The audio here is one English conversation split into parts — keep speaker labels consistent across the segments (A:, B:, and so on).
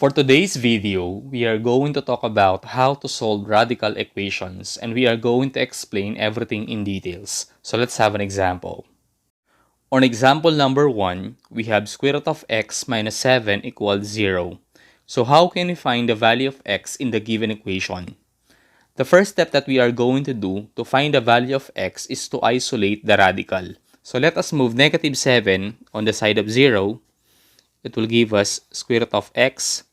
A: For today's video, we are going to talk about how to solve radical equations, and we are going to explain everything in details. So let's have an example. On example number 1, we have square root of x minus 7 equals 0. So how can we find the value of x in the given equation? The first step that we are going to do to find the value of x is to isolate the radical. So let us move negative 7 on the side of 0. It will give us square root of x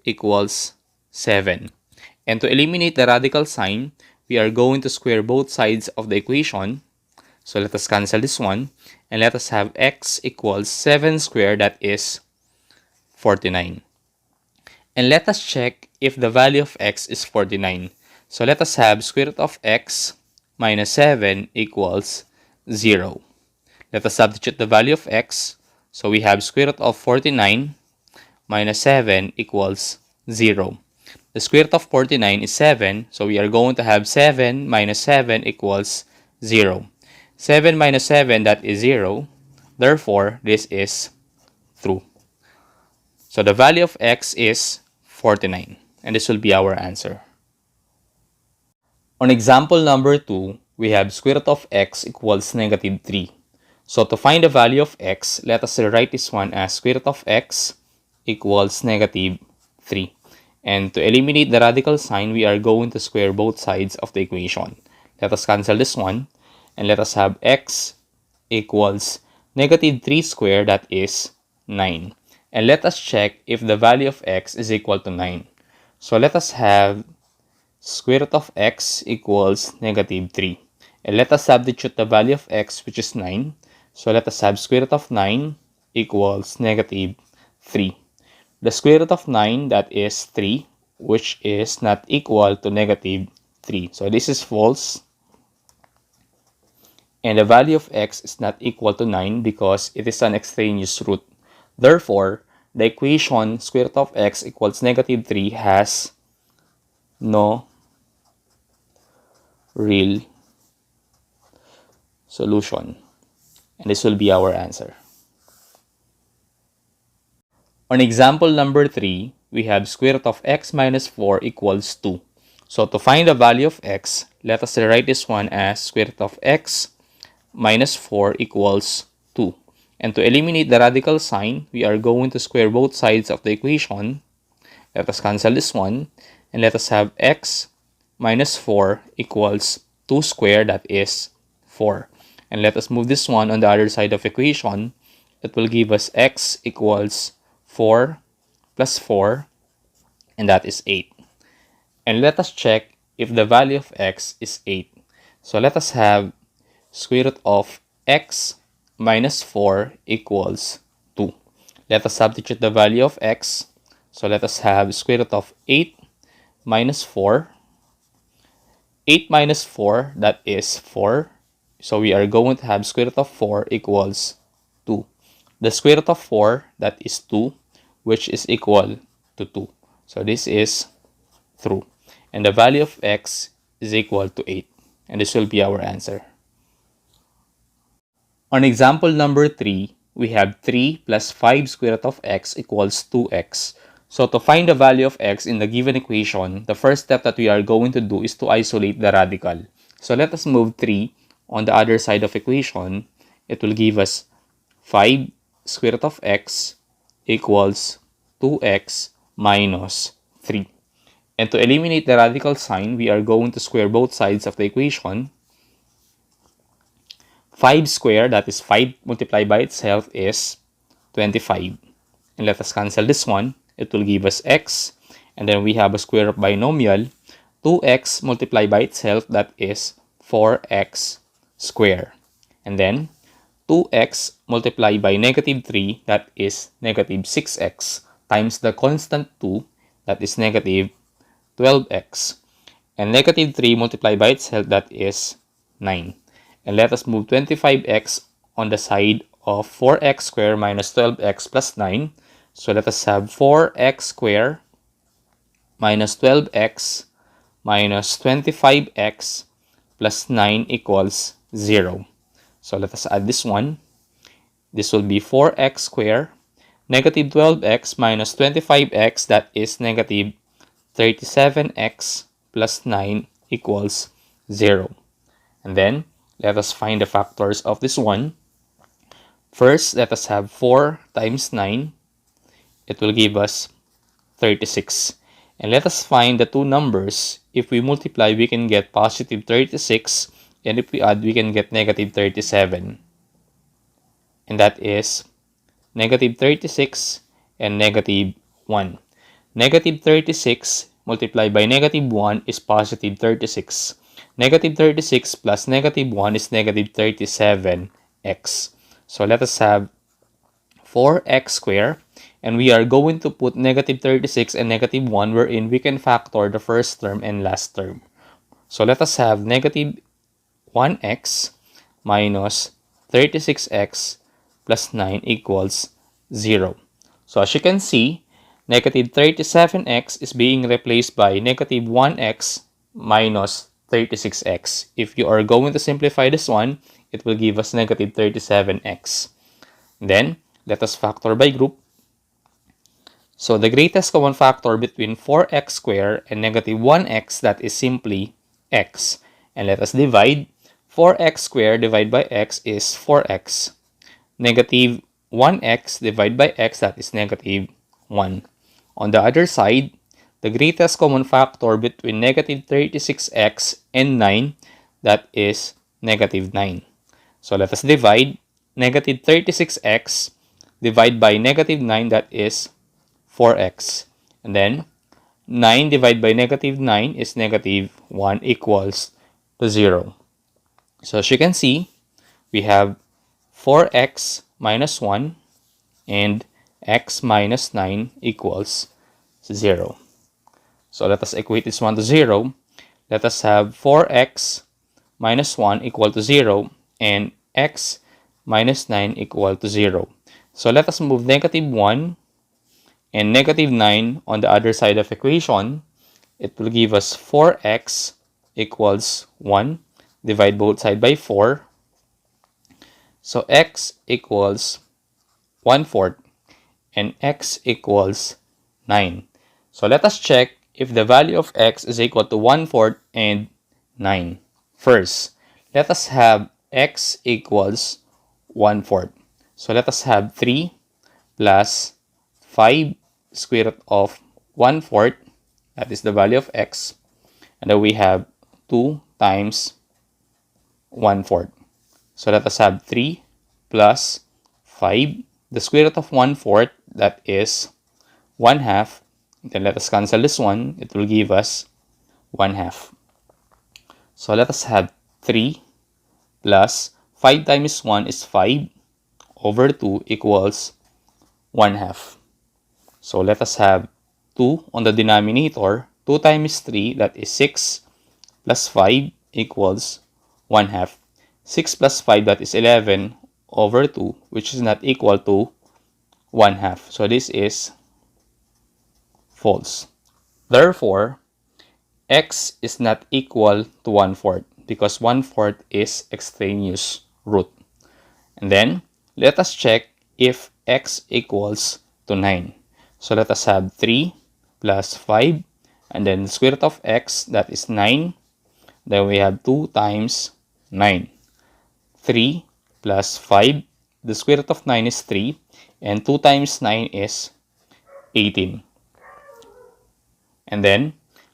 A: equals 7. And to eliminate the radical sign, we are going to square both sides of the equation. So let us cancel this one, and let us have x equals 7 squared, that is 49. And let us check if the value of x is 49. So let us have square root of x minus 7 equals 0. Let us substitute the value of x. So we have square root of 49 minus 7 equals 0. The square root of 49 is 7, so we are going to have 7 minus 7 equals 0. 7 minus 7, that is 0. Therefore, this is true. So the value of x is 49, and this will be our answer. On example number 2, we have square root of x equals negative 3. So to find the value of x, let us rewrite this one as square root of x equals negative 3. And to eliminate the radical sign, we are going to square both sides of the equation. Let us cancel this one, and let us have x equals negative 3 squared, that is 9. And let us check if the value of x is equal to 9. So let us have square root of x equals negative 3. And let us substitute the value of x, which is 9. So let us have square root of 9 equals negative 3. The square root of 9, that is 3, which is not equal to negative 3. So this is false. And the value of x is not equal to 9 because it is an extraneous root. Therefore, the equation square root of x equals negative 3 has no real solution. And this will be our answer. On example number 3, we have square root of x minus 4 equals 2. So to find the value of x, let us rewrite this one as square root of x minus 4 equals 2. And to eliminate the radical sign, we are going to square both sides of the equation. Let us cancel this one, and let us have x minus 4 equals 2 squared, that is 4. And let us move this one on the other side of equation. It will give us x equals 4 plus 4, and that is 8. And let us check if the value of x is 8. So let us have square root of x minus 4 equals 2. Let us substitute the value of x. So let us have square root of 8 minus 4. 8 minus 4, that is 4. So we are going to have square root of 4 equals 2. The square root of 4, that is 2, which is equal to 2. So this is true. And the value of x is equal to 8. And this will be our answer. On example number 3, we have 3 plus 5 square root of x equals 2x. So to find the value of x in the given equation, the first step that we are going to do is to isolate the radical. So let us move 3 on the other side of equation. It will give us 5 square root of x equals 2x minus 3. And to eliminate the radical sign, we are going to square both sides of the equation. 5 squared, that is 5 multiplied by itself, is 25. And let us cancel this one. It will give us x. And then we have a square of binomial. 2x multiplied by itself, that is 4x squared. And then 2x multiplied by negative 3, that is negative 6x, times the constant 2, that is negative 12x. And negative 3 multiplied by itself, that is 9. And let us move 25x on the side of 4x squared minus 12x plus 9. So let us have 4x squared minus 12x minus 25x plus 9 equals 0. So let us add this one. This will be 4x squared Negative 12x minus 25x, that is negative 37x plus 9 equals 0. And then, let us find the factors of this one. First, let us have 4 times 9. It will give us 36. And let us find the two numbers. If we multiply, we can get positive 36. And if we add, we can get negative 37. And that is negative 36 and negative 1. Negative 36 multiplied by negative 1 is positive 36. Negative 36 plus negative 1 is negative 37x. So let us have 4x squared. And we are going to put negative 36 and negative 1 wherein we can factor the first term and last term. So let us have negative 1x minus 36x plus 9 equals 0. So as you can see, negative 37x is being replaced by negative 1x minus 36x. If you are going to simplify this one, it will give us negative 37x. Then, let us factor by group. So the greatest common factor between 4x squared and negative 1x, that is simply x. And let us divide. 4x squared divided by x is 4x. Negative 1x divided by x, that is negative 1. On the other side, the greatest common factor between negative 36x and 9, that is negative 9. So let us divide. Negative 36x divided by negative 9, that is 4x. And then, 9 divided by negative 9 is negative 1 equals to 0. So as you can see, we have 4x minus 1 and x minus 9 equals 0. So let us equate this one to 0. Let us have 4x minus 1 equal to 0 and x minus 9 equal to 0. So let us move negative 1 and negative 9 on the other side of equation. It will give us 4x equals 1. Divide both sides by 4. So x equals 1/4 and x equals 9. So let us check if the value of x is equal to 1/4 and 9. First, let us have x equals 1/4. So let us have 3 plus 5 square root of 1/4. That is the value of x. And then we have 2 times 1/4. So let us have 3 plus 5. The square root of 1/4, that is 1/2. Then let us cancel this one. It will give us 1/2. So let us have 3 plus 5 times 1 is 5 over 2 equals 1/2. So let us have 2 on the denominator. 2 times 3, that is 6 plus 5 equals 1/2. 6 plus 5, that is 11 over 2, which is not equal to 1/2. So this is false. Therefore, x is not equal to 1/4 because 1/4 is extraneous root. And then, let us check if x equals to 9. So let us have 3 plus 5 and then the square root of x, that is 9. Then we have 2 times 9. 3 plus 5, the square root of 9 is 3 and 2 times 9 is 18. And then,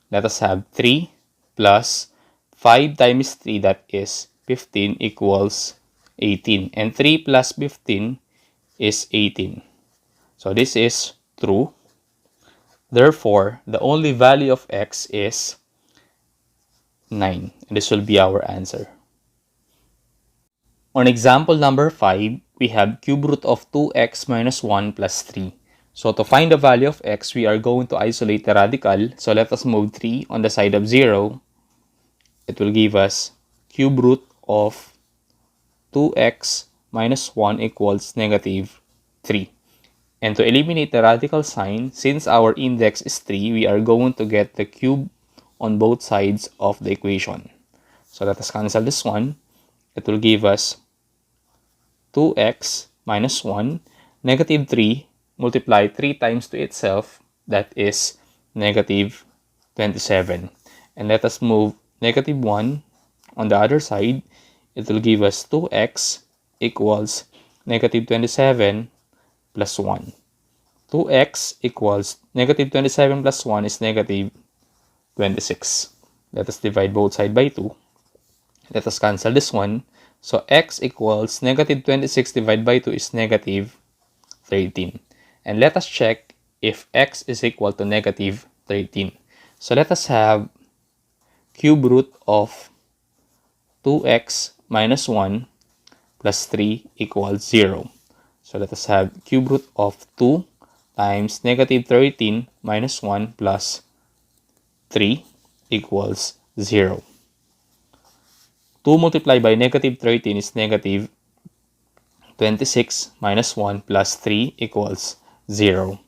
A: let us have 3 plus 5 times 3, that is 15 equals 18. And 3 plus 15 is 18. So this is true. Therefore, the only value of x is 9. And this will be our answer. On example number 5, we have cube root of 2x minus 1 plus 3. So to find the value of x, we are going to isolate the radical. So let us move 3 on the side of 0. It will give us cube root of 2x minus 1 equals negative 3. And to eliminate the radical sign, since our index is 3, we are going to get the cube on both sides of the equation. So let us cancel this one. It will give us 2x minus 1, negative 3 multiply 3 times to itself, that is negative 27. And let us move negative 1 on the other side. It will give us 2x equals negative 27 plus 1. 2x equals negative 27 plus 1 is negative 26. Let us divide both sides by 2. Let us cancel this one. So x equals negative 26 divided by 2 is negative 13. And let us check if x is equal to negative 13. So let us have cube root of 2x minus 1 plus 3 equals 0. So let us have cube root of 2 times negative 13 minus 1 plus 3 equals 0. 2 multiplied by negative 13 is negative 26 minus 1 plus 3 equals 0.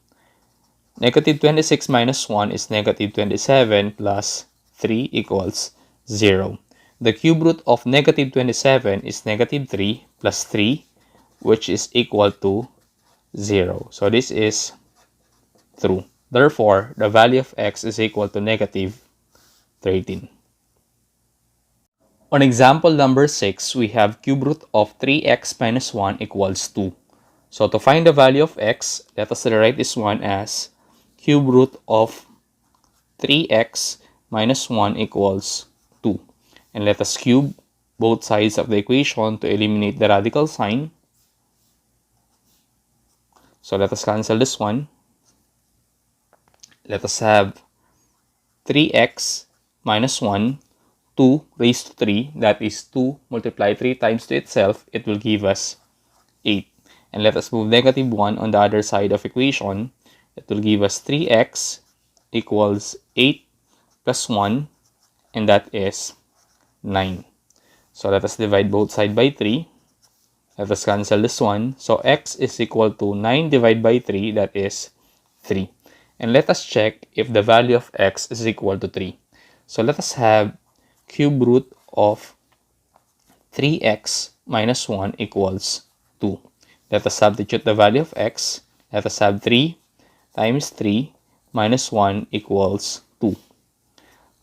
A: Negative 26 minus 1 is negative 27 plus 3 equals 0. The cube root of negative 27 is negative 3 plus 3, which is equal to 0. So this is true. Therefore, the value of x is equal to negative 13. On example number 6, we have cube root of 3x minus 1 equals 2. So to find the value of x, let us rewrite this one as cube root of 3x minus 1 equals 2. And let us cube both sides of the equation to eliminate the radical sign. So let us cancel this one. Let us have 3x minus 1, 2 raised to 3, that is 2 multiply 3 times to itself, it will give us 8. And let us move negative 1 on the other side of equation. It will give us 3x equals 8 plus 1, and that is 9. So let us divide both sides by 3. Let us cancel this one. So x is equal to 9 divided by 3, that is 3. And let us check if the value of x is equal to 3. So let us have cube root of 3x minus 1 equals 2. Let us substitute the value of x. Let us have 3 times 3 minus 1 equals 2.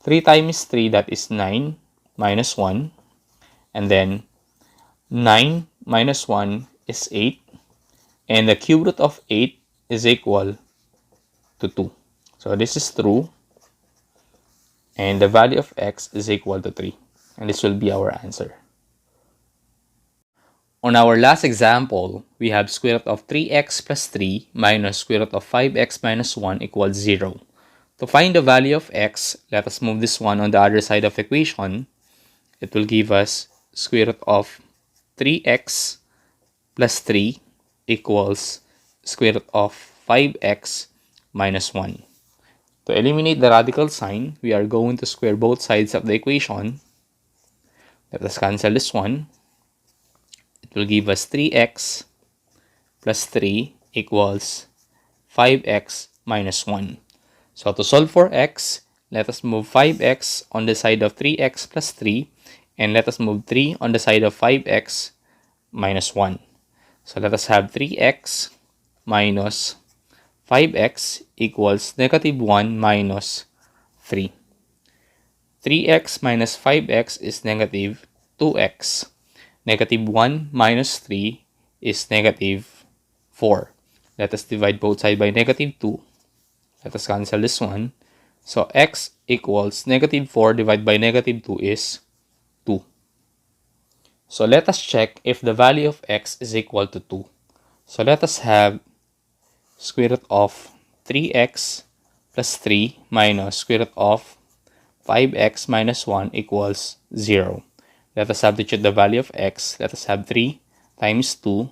A: 3 times 3, that is 9 minus 1. And then 9 minus 1 is 8. And the cube root of 8 is equal to 2. So this is true. And the value of x is equal to 3. And this will be our answer. On our last example, we have square root of 3x plus 3 minus square root of 5x minus 1 equals 0. To find the value of x, let us move this one on the other side of the equation. It will give us square root of 3x plus 3 equals square root of 5x minus 1. To eliminate the radical sign, we are going to square both sides of the equation. Let us cancel this one. It will give us 3x plus 3 equals 5x minus 1. So to solve for x, let us move 5x on the side of 3x plus 3, and let us move 3 on the side of 5x minus 1. So let us have 3x minus 5x equals negative 1 minus 3. 3x minus 5x is negative 2x. Negative 1 minus 3 is negative 4. Let us divide both sides by negative 2. Let us cancel this one. So x equals negative 4 divided by negative 2 is 2. So let us check if the value of x is equal to 2. So let us have square root of 3x plus 3 minus square root of 5x minus 1 equals 0. Let us substitute the value of x. Let us have 3 times 2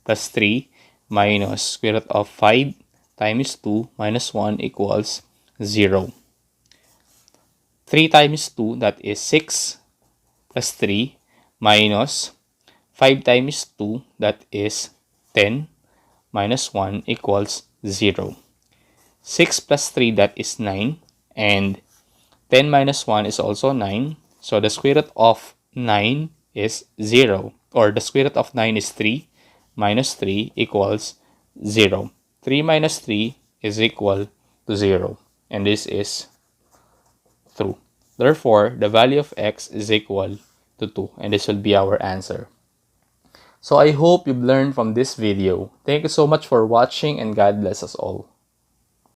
A: plus 3 minus square root of 5 times 2 minus 1 equals 0. 3 times 2, that is 6 plus 3 minus 5 times 2, that is 10 minus 1 equals 0. 6 plus 3, that is 9, and 10 minus 1 is also 9. So the square root of 9 is 0, or the square root of 9 is 3 minus 3 equals 0. 3 minus 3 is equal to 0. And this is true. Therefore, the value of x is equal to 2. And this will be our answer. So I hope you've learned from this video. Thank you so much for watching and God bless us all.